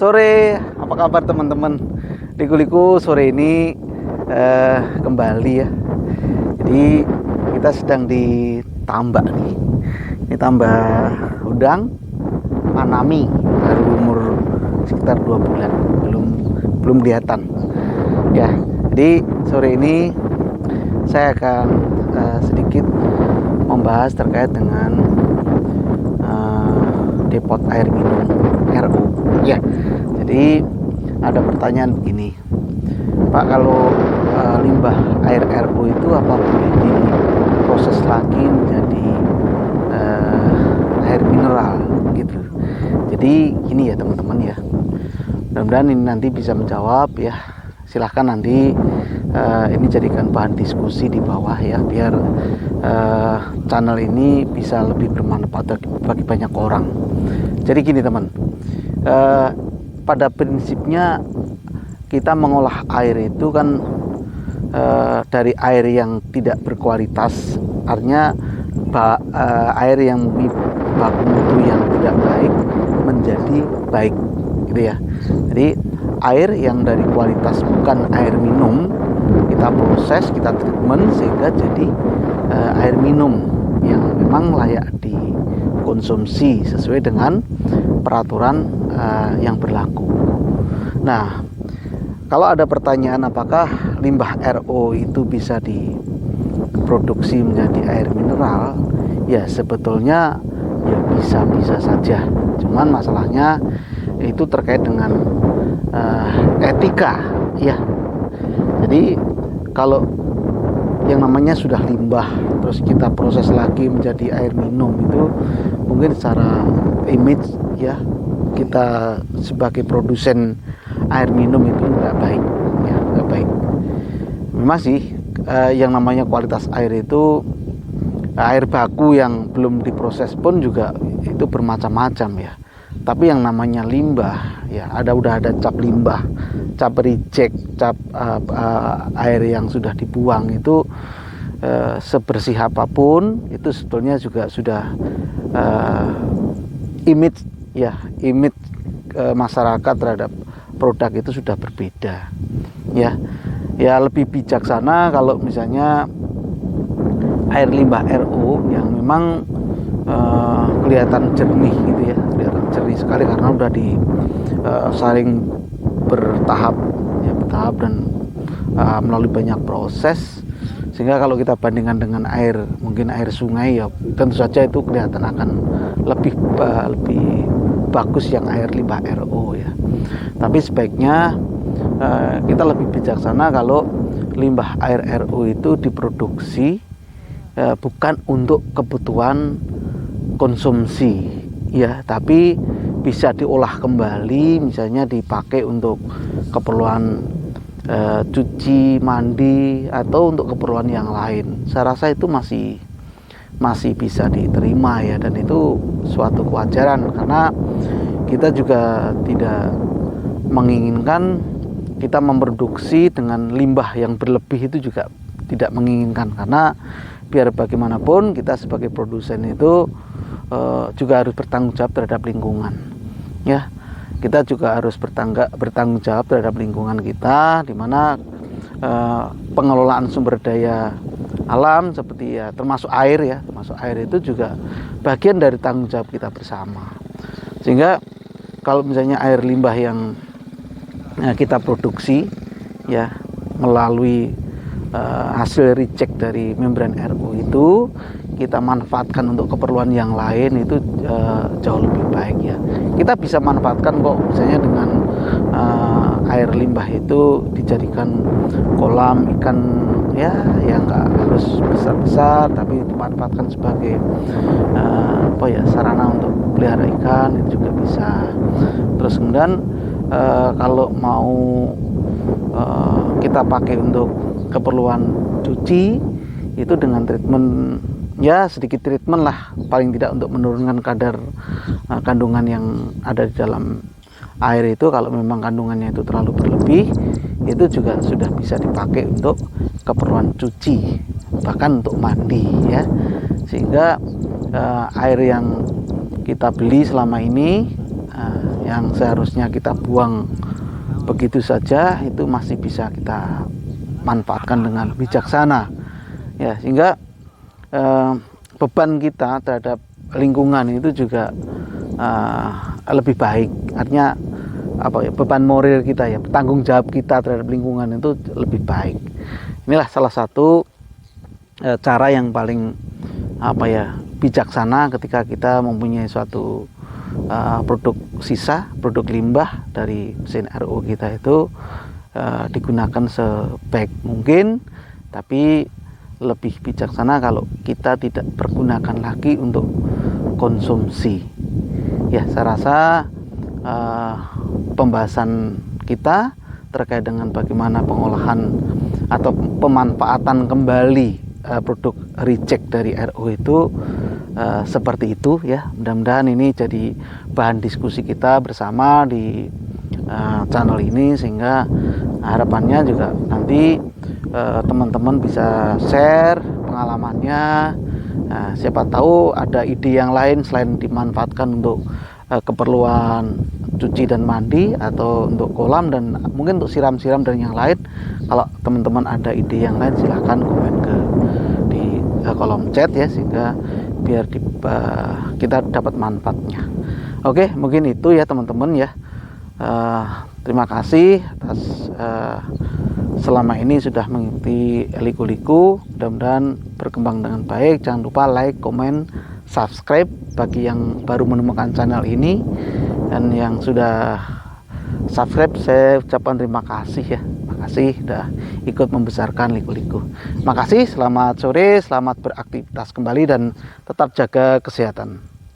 sore, apa kabar teman-teman? Liku-liku sore ini kembali ya. Jadi kita sedang di tambak nih. Ini tambak udang Manami, baru umur sekitar 2 bulan, belum kelihatan. Ya, jadi sore ini saya akan sedikit membahas terkait dengan depot air minum RO. Ya, jadi ada pertanyaan begini, Pak, kalau limbah air RO itu apa boleh diproses lagi menjadi air mineral gitu? Jadi gini ya teman-teman ya, mudah-mudahan ini nanti bisa menjawab ya. Silahkan nanti ini jadikan bahan diskusi di bawah ya, biar channel ini bisa lebih bermanfaat bagi banyak orang. Jadi gini teman, pada prinsipnya kita mengolah air itu kan dari air yang tidak berkualitas, artinya air yang baku mutu yang tidak baik menjadi baik gitu ya. Jadi air yang dari kualitas bukan air minum kita proses, kita treatment sehingga jadi air minum yang memang layak dikonsumsi sesuai dengan peraturan yang berlaku. Nah, kalau ada pertanyaan apakah limbah RO itu bisa diproduksi menjadi air mineral, ya sebetulnya ya bisa saja. Cuman masalahnya itu terkait dengan etika ya. Jadi kalau yang namanya sudah limbah terus kita proses lagi menjadi air minum, itu mungkin secara image ya, kita sebagai produsen air minum itu nggak baik ya, nggak baik. Memang sih yang namanya kualitas air itu, air baku yang belum diproses pun juga itu bermacam-macam ya. Tapi yang namanya limbah ya, udah ada cap limbah, cap reject, cap air yang sudah dibuang itu sebersih apapun itu sebetulnya juga sudah image ya, image masyarakat terhadap produk itu sudah berbeda ya. Ya lebih bijaksana kalau misalnya air limbah RO yang memang kelihatan jernih gitu ya, kelihatan jernih sekali karena udah saling bertahap dan melalui banyak proses, sehingga kalau kita bandingkan dengan air mungkin air sungai ya tentu saja itu kelihatan akan lebih bagus yang air limbah RO ya. Tapi sebaiknya kita lebih bijaksana kalau limbah air RO itu diproduksi bukan untuk kebutuhan konsumsi ya, tapi bisa diolah kembali, misalnya dipakai untuk keperluan cuci, mandi, atau untuk keperluan yang lain. Saya rasa itu masih bisa diterima ya, dan itu suatu kewajaran karena kita juga tidak menginginkan kita memproduksi dengan limbah yang berlebih, itu juga tidak menginginkan, karena biar bagaimanapun kita sebagai produsen itu juga harus bertanggung jawab terhadap lingkungan ya. Kita juga harus bertanggung jawab terhadap lingkungan kita, di mana pengelolaan sumber daya alam seperti ya termasuk air itu juga bagian dari tanggung jawab kita bersama. Sehingga kalau misalnya air limbah yang kita produksi ya melalui hasil reject dari membran RO itu kita manfaatkan untuk keperluan yang lain, itu jauh lebih baik ya. Kita bisa manfaatkan kok, misalnya dengan air limbah itu dijadikan kolam ikan ya, yang nggak harus besar-besar, tapi dimanfaatkan sebagai sarana untuk pelihara ikan, itu juga bisa. Terus kemudian kalau mau kita pakai untuk keperluan cuci, itu dengan treatment ya, sedikit treatment lah paling tidak untuk menurunkan kadar kandungan yang ada di dalam air itu. Kalau memang kandungannya itu terlalu berlebih, itu juga sudah bisa dipakai untuk keperluan cuci, bahkan untuk mandi ya. Sehingga air yang kita beli selama ini yang seharusnya kita buang begitu saja itu masih bisa kita manfaatkan dengan bijaksana, ya, sehingga beban kita terhadap lingkungan itu juga lebih baik. Artinya apa ya, beban moral kita, ya, tanggung jawab kita terhadap lingkungan itu lebih baik. Inilah salah satu cara yang paling apa ya, bijaksana ketika kita mempunyai suatu produk sisa, produk limbah dari mesin RO kita itu digunakan sebaik mungkin, tapi lebih bijaksana kalau kita tidak pergunakan lagi untuk konsumsi. Ya, saya rasa pembahasan kita terkait dengan bagaimana pengolahan atau pemanfaatan kembali produk reject dari RO itu seperti itu, ya. Mudah-mudahan ini jadi bahan diskusi kita bersama di channel ini, sehingga harapannya juga nanti teman-teman bisa share pengalamannya. Siapa tahu ada ide yang lain selain dimanfaatkan untuk keperluan cuci dan mandi atau untuk kolam dan mungkin untuk siram-siram dan yang lain. Kalau teman-teman ada ide yang lain, silahkan komen di kolom chat, ya, sehingga biar kita dapat manfaatnya. Oke, mungkin itu ya teman-teman, ya. Terima kasih atas selama ini sudah mengikuti Liku-Liku. Mudah-mudahan berkembang dengan baik. Jangan lupa like, komen, subscribe bagi yang baru menemukan channel ini, dan yang sudah subscribe saya ucapkan terima kasih, ya. Makasih sudah ikut membesarkan Liku-Liku. Makasih, selamat sore, selamat beraktivitas kembali dan tetap jaga kesehatan.